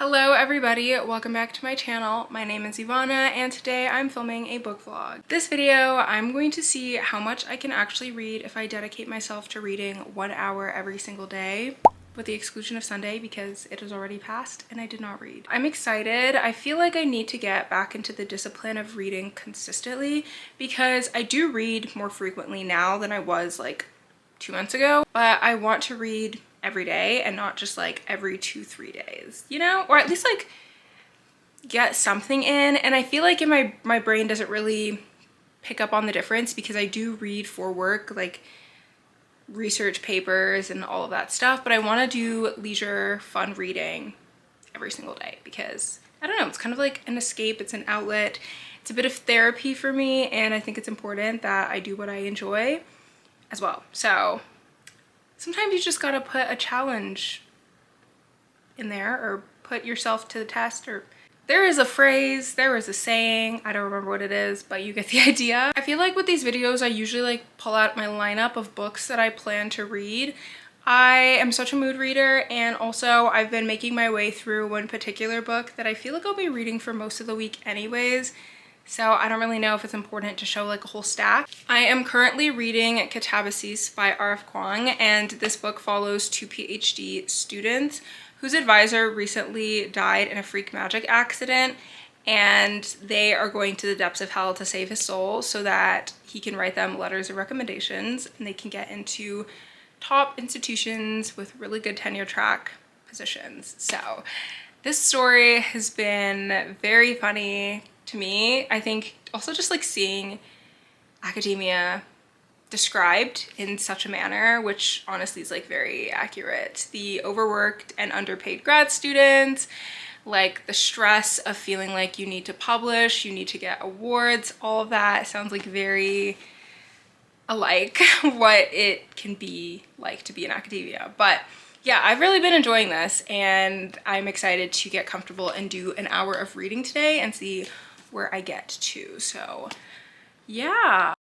Hello everybody, welcome back to my channel. My name is Ivana and today I'm filming a book vlog. This video, I'm going to see how much I can actually read if I dedicate myself to reading 1 hour every single day, with the exclusion of Sunday because it is already past and I did not read. I'm excited. I feel like I need to get back into the discipline of reading consistently because I do read more frequently now than I was like 2 months ago, but I want to read every day and not just like every 2-3 days, you know, or at least like get something in. And I feel like my brain doesn't really pick up on the difference because I do read for work, like research papers and all of that stuff, but I want to do leisure fun reading every single day because I don't know, it's kind of like an escape, it's an outlet, it's a bit of therapy for me, and I think it's important that I do what I enjoy as well. So sometimes you just gotta put a challenge in there or put yourself to the test. Or there is a phrase, there is a saying, I don't remember what it is, but you get the idea. I feel like with these videos, I usually like pull out my lineup of books that I plan to read. I am such a mood reader, and also I've been making my way through one particular book that I feel like I'll be reading for most of the week anyways. So I don't really know if it's important to show like a whole stack. I am currently reading Katabasis by R.F. Kuang, and this book follows 2 PhD students whose advisor recently died in a freak magic accident, and they are going to the depths of hell to save his soul so that he can write them letters of recommendations and they can get into top institutions with really good tenure track positions. So this story has been very funny to me. I think also just like seeing academia described in such a manner, which honestly is like very accurate. The overworked and underpaid grad students, like the stress of feeling like you need to publish, you need to get awards, all of that sounds like very alike what it can be like to be in academia. But yeah, I've really been enjoying this and I'm excited to get comfortable and do an hour of reading today and see where I get to. So yeah.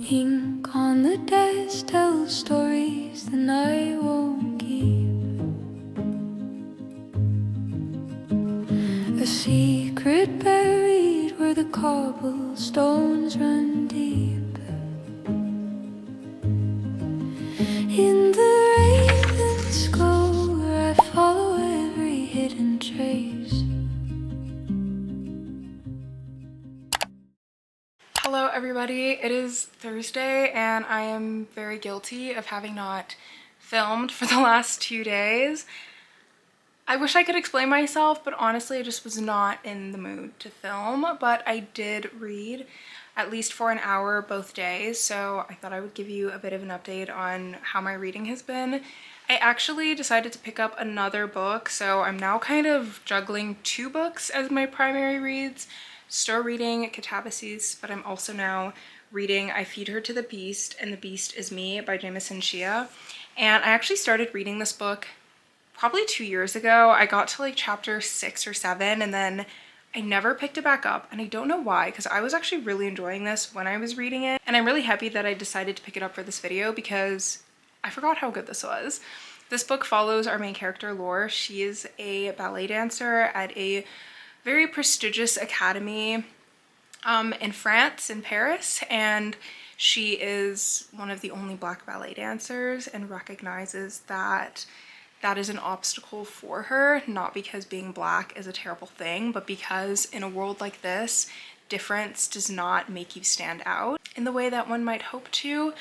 Ink on the desk tells stories the night won't keep. A secret buried where the cobblestones run deep. In the raven's glow where I follow every hidden trace. Hello everybody, it is Thursday and I am very guilty of having not filmed for the last 2 days. I wish I could explain myself, but honestly I just was not in the mood to film, but I did read at least for an hour both days, so I thought I would give you a bit of an update on how my reading has been. I actually decided to pick up another book, so I'm now kind of juggling 2 books as my primary reads. Still reading Katabasis, but I'm also now reading I Feed Her to the Beast and the Beast is Me by Jameson Shia. And I actually started reading this book probably 2 years ago. I got to like chapter 6 or 7 and then I never picked it back up, and I don't know why, because I was actually really enjoying this when I was reading it, and I'm really happy that I decided to pick it up for this video because I forgot how good this was. This book follows our main character, Laure. She is a ballet dancer at a very prestigious academy in France, in Paris, and she is one of the only Black ballet dancers and recognizes that that is an obstacle for her, not because being Black is a terrible thing, but because in a world like this, difference does not make you stand out in the way that one might hope to.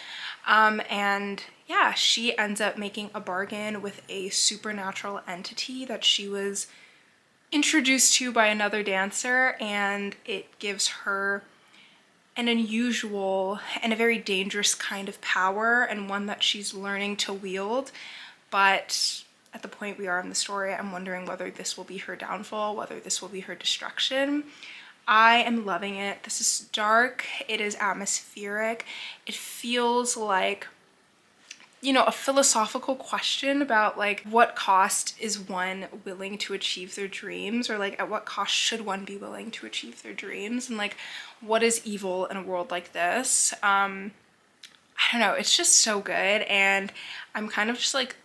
And yeah, she ends up making a bargain with a supernatural entity that she was introduced to by another dancer, and it gives her an unusual and a very dangerous kind of power, and one that she's learning to wield. But at the point we are in the story, I'm wondering whether this will be her downfall, whether this will be her destruction. I am loving it. This is dark, it is atmospheric, it feels like, you know, a philosophical question about like what cost is one willing to achieve their dreams, or like at what cost should one be willing to achieve their dreams, and like what is evil in a world like this. I don't know, it's just so good, and I'm kind of just like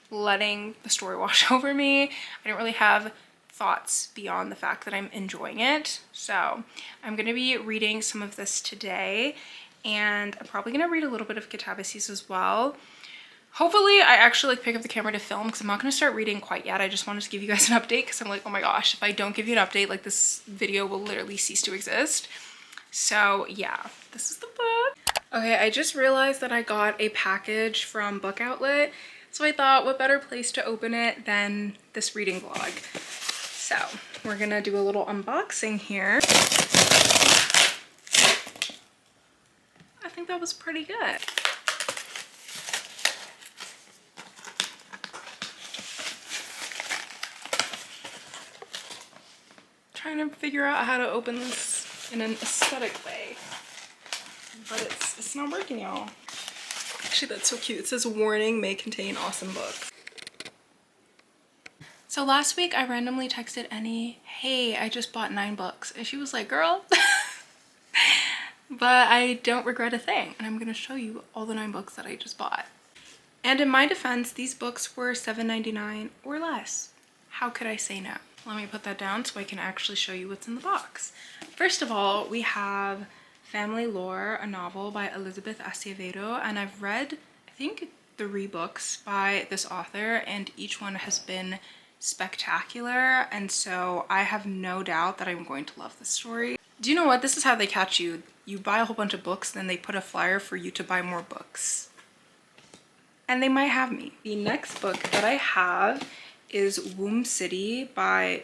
letting the story wash over me. I don't really have thoughts beyond the fact that I'm enjoying it. So I'm going to be reading some of this today, and I'm probably going to read a little bit of Kitabasis as well. Hopefully I actually like pick up the camera to film, because I'm not going to start reading quite yet. I just wanted to give you guys an update, because I'm like, oh my gosh, if I don't give you an update, like this video will literally cease to exist. So yeah, this is the book. Okay, I just realized that I got a package from Book Outlet, so I thought what better place to open it than this reading vlog. So we're gonna do a little unboxing here. I think that was pretty good. Trying to figure out how to open this in an aesthetic way, but it's not working, y'all. Actually, that's so cute. It says warning, may contain awesome books. So last week I randomly texted Annie, hey, I just bought 9 books, and she was like, girl. But I don't regret a thing, and I'm gonna show you all the 9 books that I just bought. And in my defense, these books were $7.99 or less. How could I say no? Let me put that down so I can actually show you what's in the box. First of all, we have Family Lore, a novel by Elizabeth Acevedo, and I've read, I think, 3 books by this author, and each one has been spectacular, and so I have no doubt that I'm going to love this story. Do you know what? This is how they catch you. You buy a whole bunch of books, then they put a flyer for you to buy more books. And they might have me. The next book that I have is Womb City by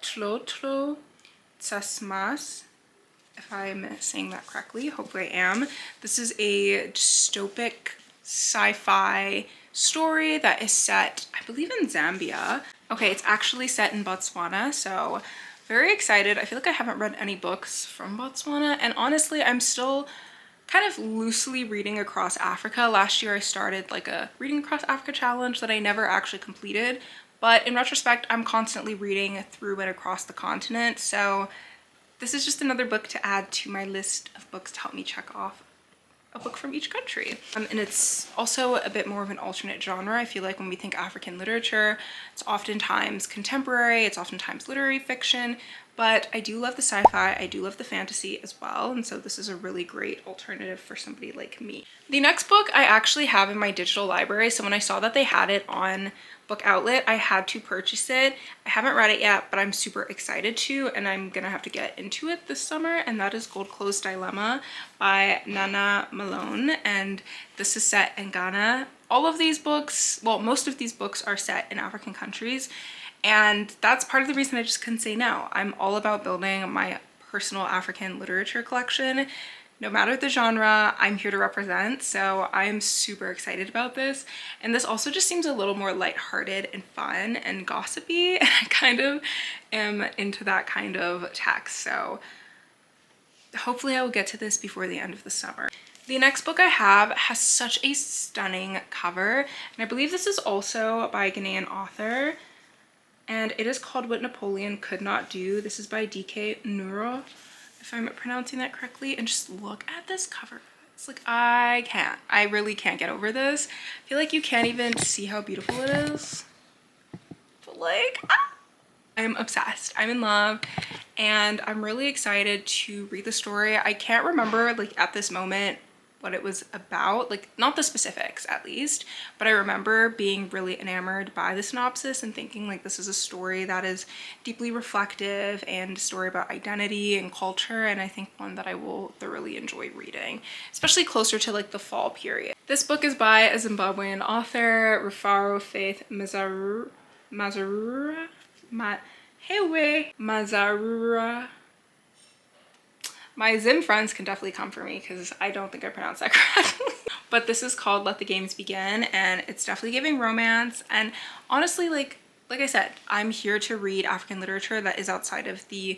Tlotlo Tsasmas, if I'm saying that correctly. Hopefully I am. This is a dystopic sci-fi story that is set, I believe, in Zambia. Okay, it's actually set in Botswana, so very excited. I feel like I haven't read any books from Botswana, and honestly, I'm still kind of loosely reading across Africa. Last year I started like a reading across Africa challenge that I never actually completed, but in retrospect I'm constantly reading through and across the continent, so this is just another book to add to my list of books to help me check off a book from each country. And it's also a bit more of an alternate genre. I feel like when we think African literature, it's oftentimes contemporary, it's oftentimes literary fiction, but I do love the sci-fi, I do love the fantasy as well, and so this is a really great alternative for somebody like me. The next book I actually have in my digital library, so when I saw that they had it on Book Outlet, I had to purchase it. I haven't read it yet, but I'm super excited to, and I'm gonna have to get into it this summer, and that is Gold Clothes Dilemma by Nana Malone, and this is set in Ghana. All of these books, well, most of these books are set in African countries, and that's part of the reason I just couldn't say no. I'm all about building my personal African literature collection. No matter the genre, I'm here to represent, so I'm super excited about this. And this also just seems a little more lighthearted and fun and gossipy, and I kind of am into that kind of text, so hopefully I will get to this before the end of the summer. The next book I have has such a stunning cover, and I believe this is also by a Ghanaian author, and it is called What Napoleon Could Not Do. This is by D.K. Nuro, if I'm pronouncing that correctly, and just look at this cover. It's like, I really can't get over this. I feel like you can't even see how beautiful it is, but like, I'm obsessed. I'm in love, and I'm really excited to read the story. I can't remember like at this moment what it was about, like not the specifics at least, but I remember being really enamored by the synopsis and thinking like this is a story that is deeply reflective and a story about identity and culture, and I think one that I will thoroughly enjoy reading, especially closer to like the fall period. This book is by a Zimbabwean author, Rufaro Faith Mazarura. My Zim friends can definitely come for me because I don't think I pronounced that correctly. But this is called Let the Games Begin, and it's definitely giving romance. And honestly, like I said, I'm here to read African literature that is outside of the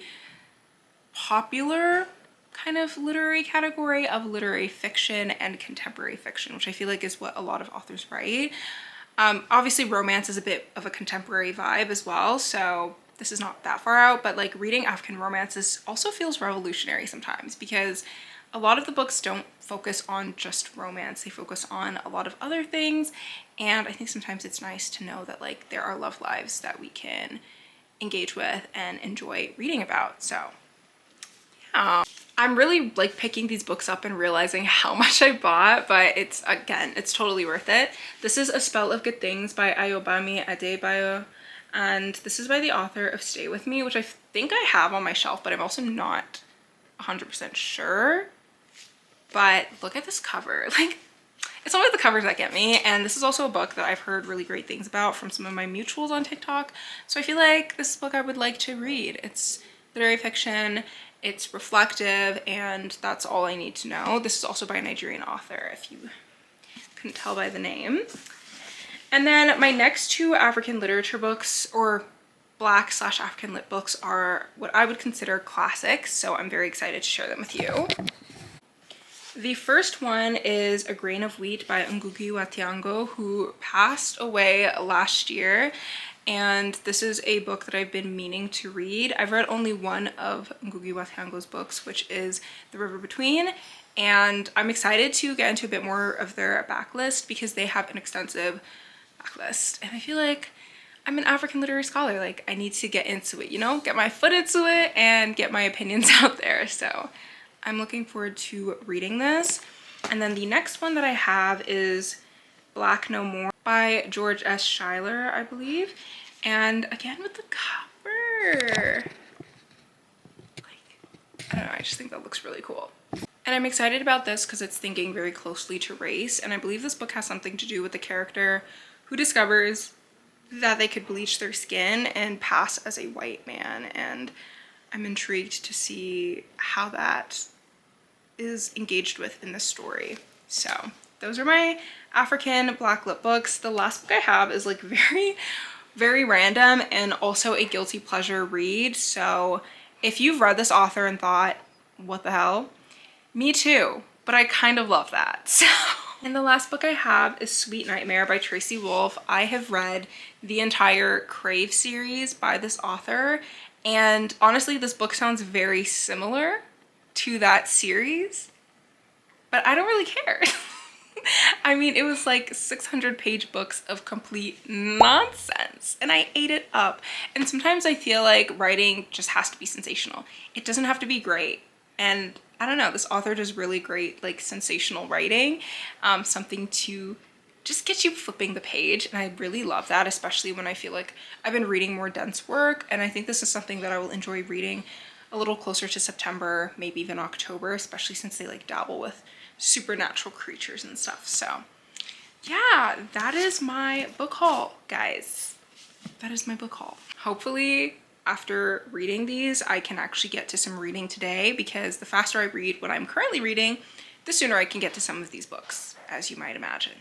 popular kind of literary category of literary fiction and contemporary fiction, which I feel like is what a lot of authors write. Obviously romance is a bit of a contemporary vibe as well, so this is not that far out, but like reading African romances also feels revolutionary sometimes because a lot of the books don't focus on just romance. They focus on a lot of other things, and I think sometimes it's nice to know that like there are love lives that we can engage with and enjoy reading about. So yeah, I'm really like picking these books up and realizing how much I bought, but it's, again, it's totally worth it. This is A Spell of Good Things by Ayobami Adebayo, and this is by the author of Stay With Me, which I think I have on my shelf, but I'm also not 100% sure. But look at this cover. Like, it's always the covers that get me, and this is also a book that I've heard really great things about from some of my mutuals on TikTok, so I feel like this is a book I would like to read. It's literary fiction, it's reflective, and that's all I need to know. This is also by a Nigerian author, if you couldn't tell by the name. And then my next two African literature books, or Black/African lit books, are what I would consider classics, so I'm very excited to share them with you. The first one is A Grain of Wheat by Ngugi wa Thiong'o, who passed away last year. And this is a book that I've been meaning to read. I've read only one of Ngugi wa Thiong'o's books, which is The River Between. And I'm excited to get into a bit more of their backlist because they have an extensive backlist. And I feel like I'm an African literary scholar. Like, I need to get into it, you know, get my foot into it and get my opinions out there. So I'm looking forward to reading this. And then the next one that I have is Black No More by George S. Schuyler, I believe. And again with the cover. Like, I don't know, I just think that looks really cool. And I'm excited about this because it's thinking very closely to race. And I believe this book has something to do with the character who discovers that they could bleach their skin and pass as a white man. And I'm intrigued to see how that is engaged with in this story. So those are my African Black lit books. The last book I have is like very random and also a guilty pleasure read. So if you've read this author and thought, what the hell? Me too, but I kind of love that. So, and the last book I have is Sweet Nightmare by Tracy Wolff. I have read the entire Crave series by this author, and honestly this book sounds very similar to that series, but I don't really care. I mean, it was like 600-page books of complete nonsense and I ate it up. And sometimes I feel like writing just has to be sensational. It doesn't have to be great. And I don't know, this author does really great like sensational writing, something to just get you flipping the page. And I really love that, especially when I feel like I've been reading more dense work. And I think this is something that I will enjoy reading a little closer to September, maybe even October, especially since they like dabble with supernatural creatures and stuff. So yeah, that is my book haul, guys. That is my book haul. Hopefully after reading these, I can actually get to some reading today, because the faster I read what I'm currently reading, the sooner I can get to some of these books, as you might imagine.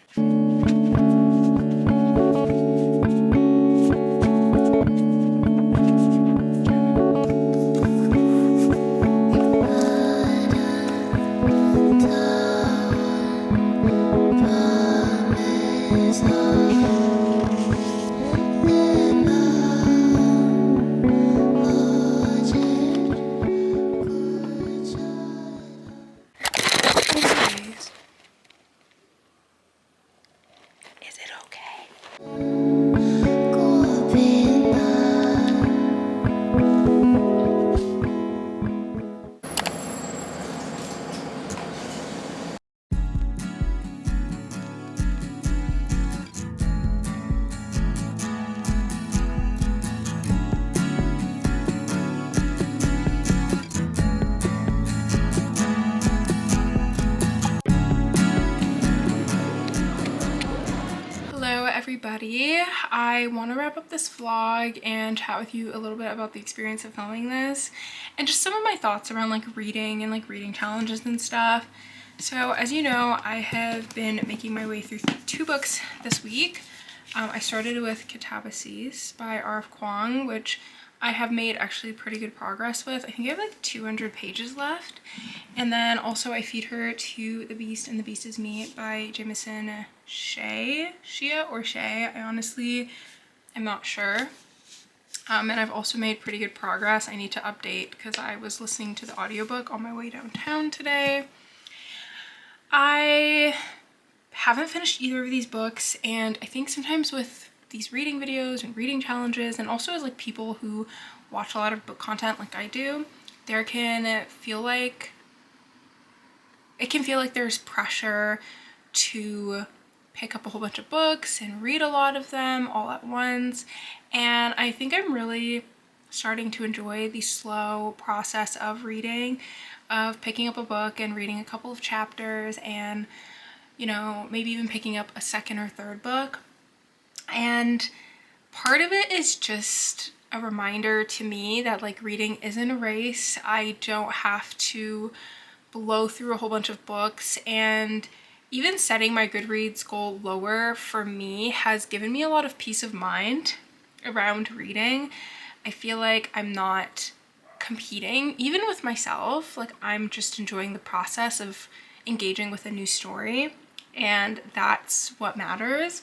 Is it okay? Hello everybody, I want to wrap up this vlog and chat with you a little bit about the experience of filming this and just some of my thoughts around like reading and like reading challenges and stuff. So as you know, I have been making my way through 2 books this week. I started with Kitabasis by R.F. Kuang, which I have made actually pretty good progress with. I think I have like 200 pages left. And then also I feed her to The Beast and the Beast is Me by Jameson Shea or Shea. I honestly am not sure. And I've also made pretty good progress. I need to update because I was listening to the audiobook on my way downtown today. I haven't finished either of these books, and I think sometimes with these reading videos and reading challenges, and also as like people who watch a lot of book content like I do, there can feel like there's pressure to pick up a whole bunch of books and read a lot of them all at once. And I think I'm really starting to enjoy the slow process of reading, of picking up a book and reading a couple of chapters, and you know, maybe even picking up a second or third book. And part of it is just a reminder to me that like reading isn't a race. I don't have to blow through a whole bunch of books, and even setting my Goodreads goal lower for me has given me a lot of peace of mind around reading. I feel like I'm not competing even with myself. Like I'm just enjoying the process of engaging with a new story, and that's what matters.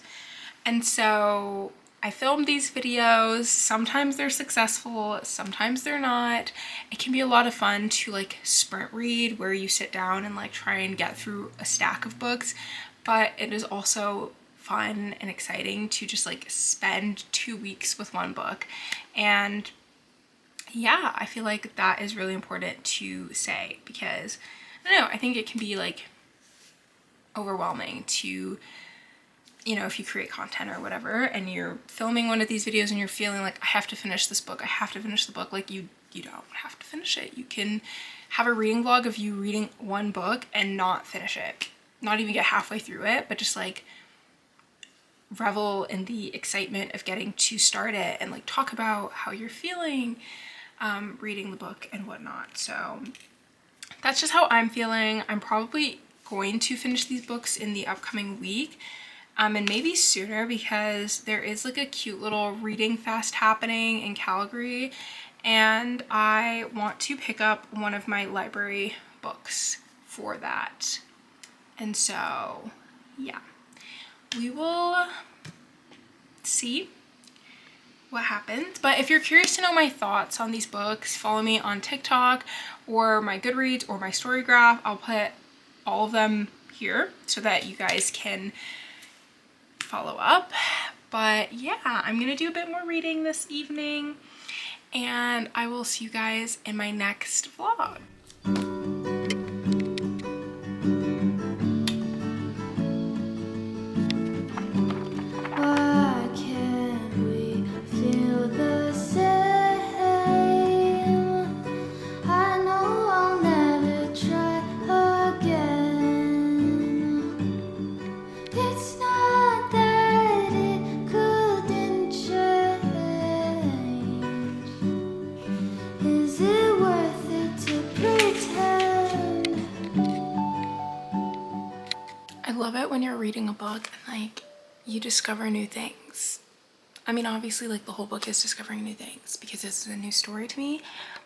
And so I film these videos. Sometimes they're successful, sometimes they're not. It can be a lot of fun to like sprint read where you sit down and like try and get through a stack of books, but it is also fun and exciting to just like spend 2 weeks with one book. And yeah, I feel like that is really important to say, because I don't know, I think it can be like overwhelming to, you know, if you create content or whatever and you're filming one of these videos and you're feeling like I have to finish this book, I have to finish the book. Like you don't have to finish it. You can have a reading vlog of you reading one book and not finish it, not even get halfway through it, but just like revel in the excitement of getting to start it and like talk about how you're feeling reading the book and whatnot. So that's just how I'm feeling. I'm probably going to finish these books in the upcoming week, and maybe sooner, because there is like a cute little reading fest happening in Calgary, and I want to pick up one of my library books for that. And so yeah, we will see what happens. But if you're curious to know my thoughts on these books, follow me on TikTok or my Goodreads or my story graph. I'll put all of them here so that you guys can follow up. But yeah, I'm gonna do a bit more reading this evening, and I will see you guys in my next vlog. Why can't we feel the same? I know I'll never try again. It's not that it couldn't change. Is it worth it to pretend? I love it when you're reading a book and like you discover new things. I mean, obviously like the whole book is discovering new things because this is a new story to me,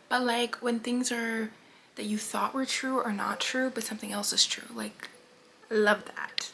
but like when things are that you thought were true are not true, but something else is true, like love that.